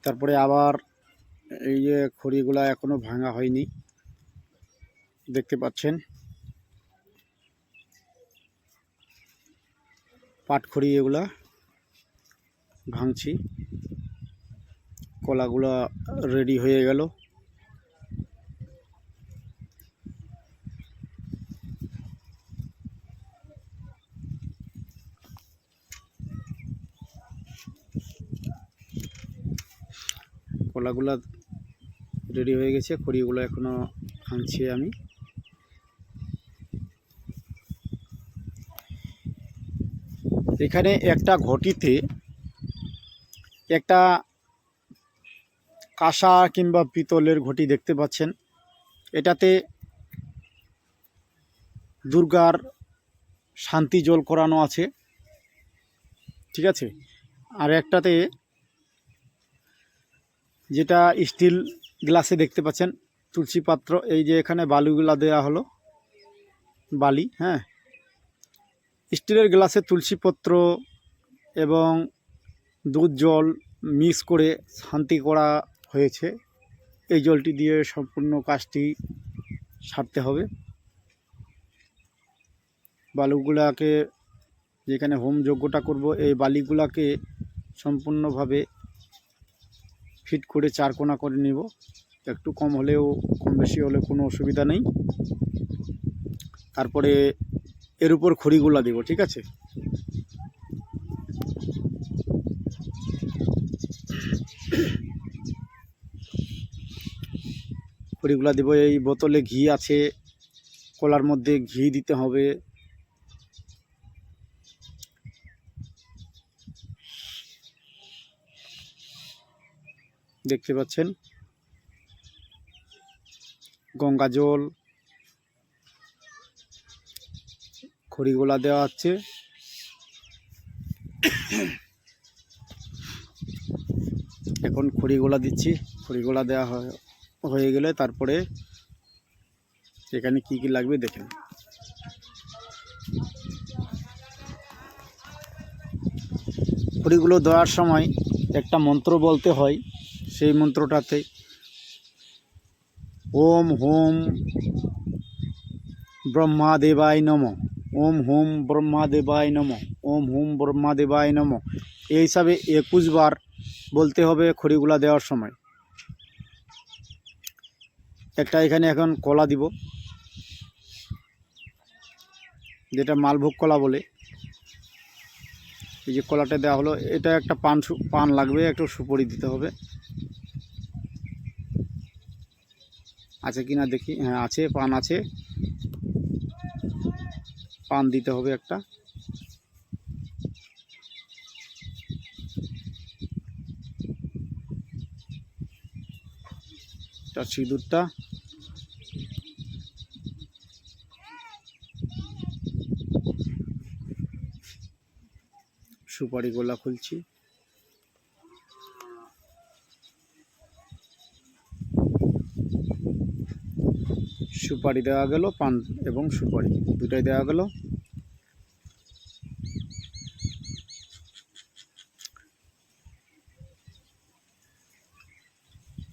তারপরে আবার এই যে খড়িগুলা এখনো ভাঙা হয়নি, দেখতে পাচ্ছেন পাটখড়ি এগুলা ভাঙছি। কলাগুলা রেডি হয়ে গেল। কলাগুলা রেডি হয়ে গেছে, খড়িগুলো এখনো ভাঙছি আমি। এখানে একটা ঘটিতে একটা কাঁসা কিংবা পিতলের ঘটি দেখতে পাচ্ছেন। এটাতে দুর্গার শান্তি জল করানো আছে, ঠিক আছে। আর একটাতে যেটা স্টিল গ্লাসে দেখতে পাচ্ছেন তুলসী পাত্র। এই যে এখানে বালিগুলা দেওয়া হলো, বালি, হ্যাঁ, স্টিলের গ্লাসে তুলসী পত্র এবং দুধ জল মিক্স করে শান্তি করা হয়েছে। এই জলটি দিয়ে সম্পূর্ণ কাজটি সারতে হবে। বালুগুলাকে, যেখানে হোম যজ্ঞটা করব, এই বালিগুলাকে সম্পূর্ণভাবে ফিট করে চারকোনা করে নিব। একটু কম হলেও, কম বেশি হলে কোনো অসুবিধা নেই। তারপরে এর উপর খড়িগুলা দেব, ঠিক আছে। খড়িগুলা দেব। এই বোতলে ঘি আছে, কলার মধ্যে ঘি দিতে হবে। দেখতে পাচ্ছেন গঙ্গা জল, খড়িগুলা দেওয়া হচ্ছে। এখন খড়িগুলা দিচ্ছি। খড়িগুলা দেওয়া হয়ে গেলে তারপরে এখানে কি কি লাগবে দেখেন। খড়িগুলো দেওয়ার সময় একটা মন্ত্র বলতে হয়। সেই মন্ত্রটাতে ওম হোম ব্রহ্মাদেবায় নমঃ, ওম হোম ব্রহ্মাদেবায় নমঃ, ওম হোম ব্রহ্মাদেবায় নমঃ, এই হিসাবে 21 বার বলতে হবে খড়িগুলা দেওয়ার সময়। একটা এখানে এখন কলা দিব, যেটা মালভোগ কলা বলে। এই যে কলাটা দেওয়া হলো, এটা একটা পান লাগবে, একটু সুপারি দিতে হবে। আছে কিনা দেখি, হ্যাঁ আছে, পান আছে, পান দিতে হবে একটা। সিঁদুরটা, সুপারি গোলা খুলছি। সুপারি দেওয়া গেল, পান এবং সুপারি দুটাই দেওয়া গেল।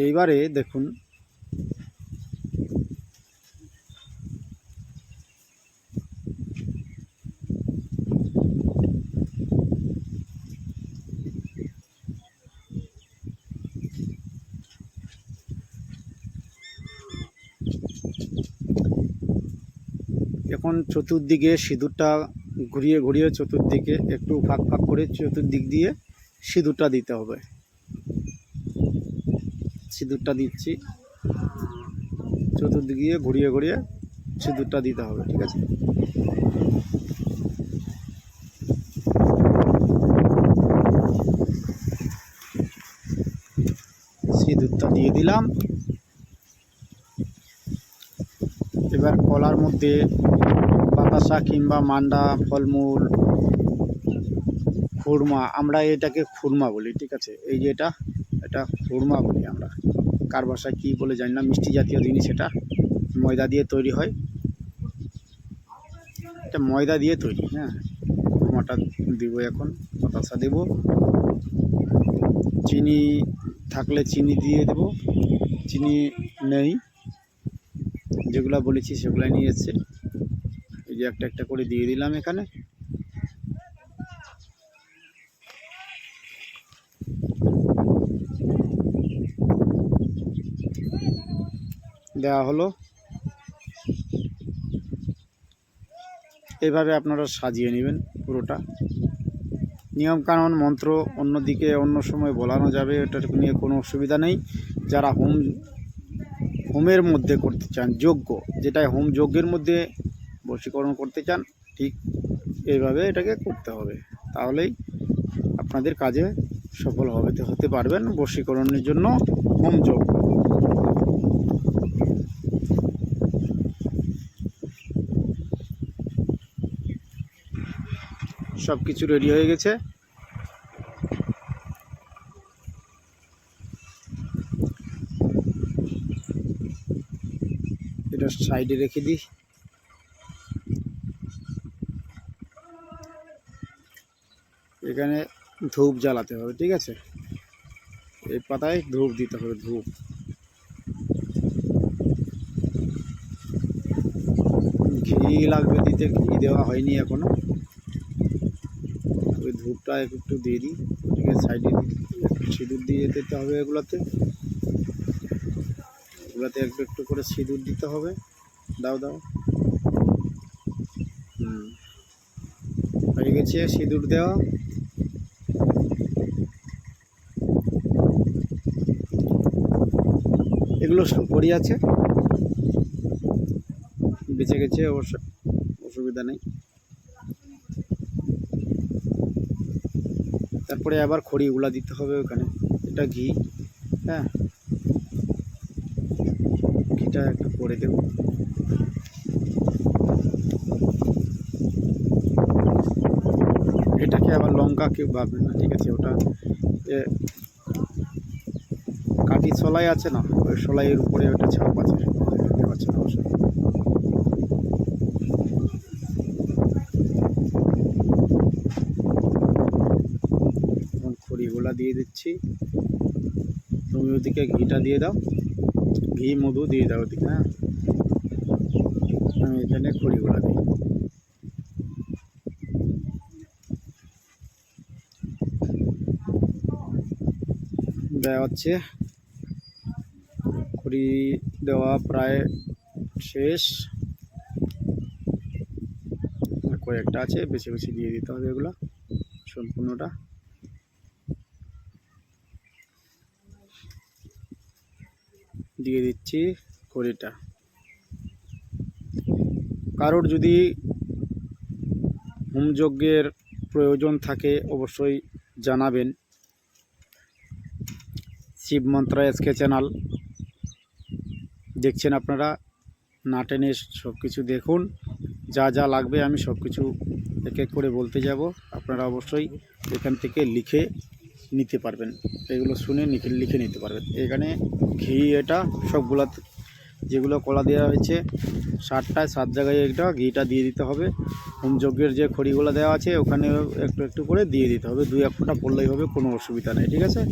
এইবারে দেখুন এখন চতুর্দিকে সিঁদুরটা ঘুরিয়ে ঘুরিয়ে, চতুর্দিকে একটু ফাঁক ফাঁক করে চতুর্দিক দিয়ে সিঁদুরটা দিতে হবে। সিঁদুরটা দিচ্ছি, চতুর্দিকে ঘুরিয়ে ঘুরিয়ে সিঁদুরটা দিতে হবে, ঠিক আছে। সিঁদুরটা দিয়ে দিলাম। এবার কলার মধ্যে বাতাসা কিংবা মান্ডা, ফলমূল, খুরমা, আমরা এটাকে খুরমা বলি, ঠিক আছে। এই যে এটা খুরমা বলি আমরা, কার ভাষায় কী বলে জানি না। মিষ্টি জাতীয় জিনিস, এটা ময়দা দিয়ে তৈরি হয়। এটা ময়দা দিয়ে তৈরি, হ্যাঁ। খুরমাটা দিব এখন, বাতাসা দেব, চিনি থাকলে চিনি দিয়ে দেব, চিনি নেই, যেগুলো বলেছি সেগুলাই নিয়ে এসছে। এই যে একটা একটা করে দিয়ে দিলাম এখানে। দেওয়া হলো। এইভাবে আপনারা সাজিয়ে নেবেন পুরোটা। নিয়মকানুন মন্ত্র অন্যদিকে অন্য সময় বলানো যাবে, এটার নিয়ে কোনো অসুবিধা নেই। যারা হোমের মধ্যে করতে চান, যজ্ঞ যেটা হোম যজ্ঞের মধ্যে বশীকরণ করতে চান, ঠিক এইভাবে এটাকে করতে হবে, তাহলেই আপনাদের কাজে সফল হতে পারবেন। বশীকরণের জন্য হোম যজ্ঞ। সব কিছু রেডি হয়ে গেছে। এটা সাইডে রেখে দিই। এখানে ধূপ জ্বালাতে হবে, ঠিক আছে? এই পাতায় ধূপ দিতে হবে, ধূপ। ঘি লাগবে দিতে, ঘি দেওয়া হয়নি এখনো। ওই ধূপটা একটু দিয়ে দিই, ঠিক আছে? সাইডে একটু সিঁদুর দিয়ে দিতে হবে এগুলোতে একটু একটু করে সিঁদুর দিতে হবে। দাও দাও। হয়ে গেছে সিঁদুর দেওয়া। এগুলো সুপারি আছে, বেঁচে গেছে অবশ্য, অসুবিধা নেই। তারপরে আবার খড়িগুলা দিতে হবে ওখানে। এটা ঘি, হ্যাঁ, ঘিটা একটু করে দেব। এটাকে আবার লঙ্কা কেউ ভাববেন না, ঠিক আছে? ওটা কাঠি সলাই আছে না, ওই সলাইয়ের উপরে ওটা ছাপ আছে, দেখতে পাচ্ছেন অবশ্য। এখন খড়িগুলা দিয়ে দিচ্ছি। তুমি ওদিকে ঘিটা দিয়ে দাও, ঘি মধু দিয়ে দাও ওদিকে। হ্যাঁ, আমি এখানে খড়িগুলা দিই। দেওয়া হচ্ছে, খড়ি দেওয়া প্রায় শেষ। কয়েকটা আছে, বেশি বেশি দিয়ে দিতে হবে এগুলো সম্পূর্ণটা। দিয়ে দিচ্ছি খড়িটা। কারোর যদি হোমযজ্ঞের প্রয়োজন থাকে অবশ্যই জানাবেন। শিব মন্ত্র এসকে চ্যানেল দেখছেন আপনারা, না টেনে সব কিছু দেখুন। যা যা লাগবে আমি সব কিছু এক এক করে বলতে যাব, আপনারা অবশ্যই এখান থেকে লিখে নিতে পারবেন। এগুলো শুনে লিখে নিতে পারবেন। এখানে ঘি, এটা সবগুলো যেগুলো কলা দেওয়া হয়েছে 7টায় 7 জায়গায় একটা ঘিটা দিয়ে দিতে হবে। হোমযজ্ঞের যে খড়িগুলো দেওয়া আছে ওখানে একটু একটু করে দিয়ে দিতে হবে, 2-1 ফোঁটা পড়লেই হবে, কোনো অসুবিধা নেই, ঠিক আছে?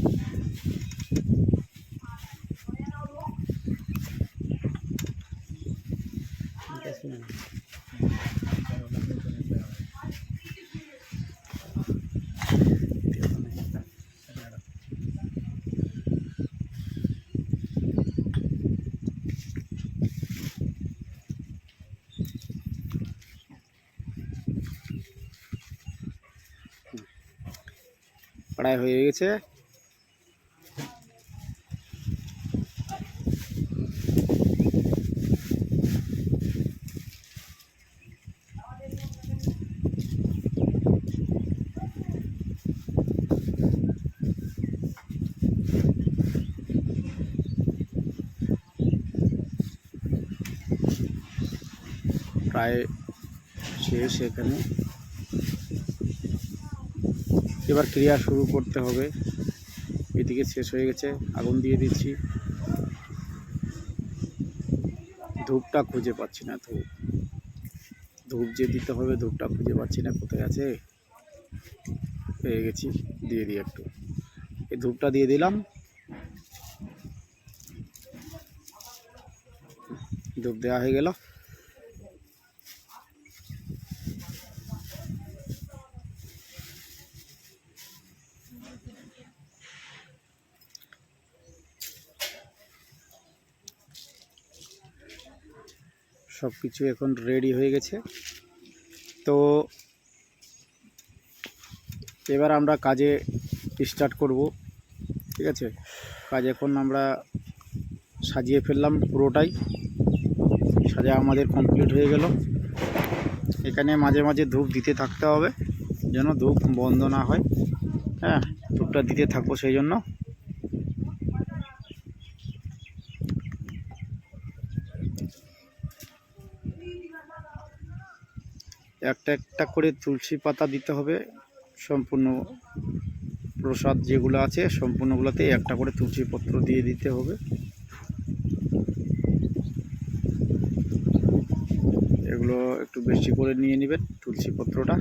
প্রায় হয়ে গেছে। প্রায় শেষ এখানে। এবার ক্রিয়া শুরু করতে হবে। এদিকে শেষ হয়ে গেছে, আগুন দিয়ে দিচ্ছি। ধূপটা খুঁজে পাচ্ছি না, ধূপ যে দিতে হবে, ধূপটা খুঁজে পাচ্ছি না, কোথায় আছে? পেয়ে গেছি, দিয়ে দিই একটু। এই ধূপটা দিয়ে দিলাম। ধূপ দেওয়া হয়ে গেল। সব কিছু এখন রেডি হয়ে গেছে। তো এবার আমরা কাজে স্টার্ট করব। ঠিক আছে, কাজ এখন আমরা সাজিয়ে ফেললাম, পুরোটাই সাজা আমাদের কমপ্লিট হয়ে গেল। এখানে মাঝে মাঝে ধূপ দিতে থাকতে হবে যেন ধূপ বন্ধ না হয়। হ্যাঁ, ধূপটা দিতে থাকবো সেই জন্য। একটা একটা করে তুলসী পাতা দিতে হবে। সম্পূর্ণ প্রসাদ যেগুলো আছে সম্পূর্ণগুলোতে একটা করে তুলসী পত্র দিয়ে দিতে হবে। এগুলো একটু বেশি করে নিয়ে নেবেন তুলসী পত্রটা।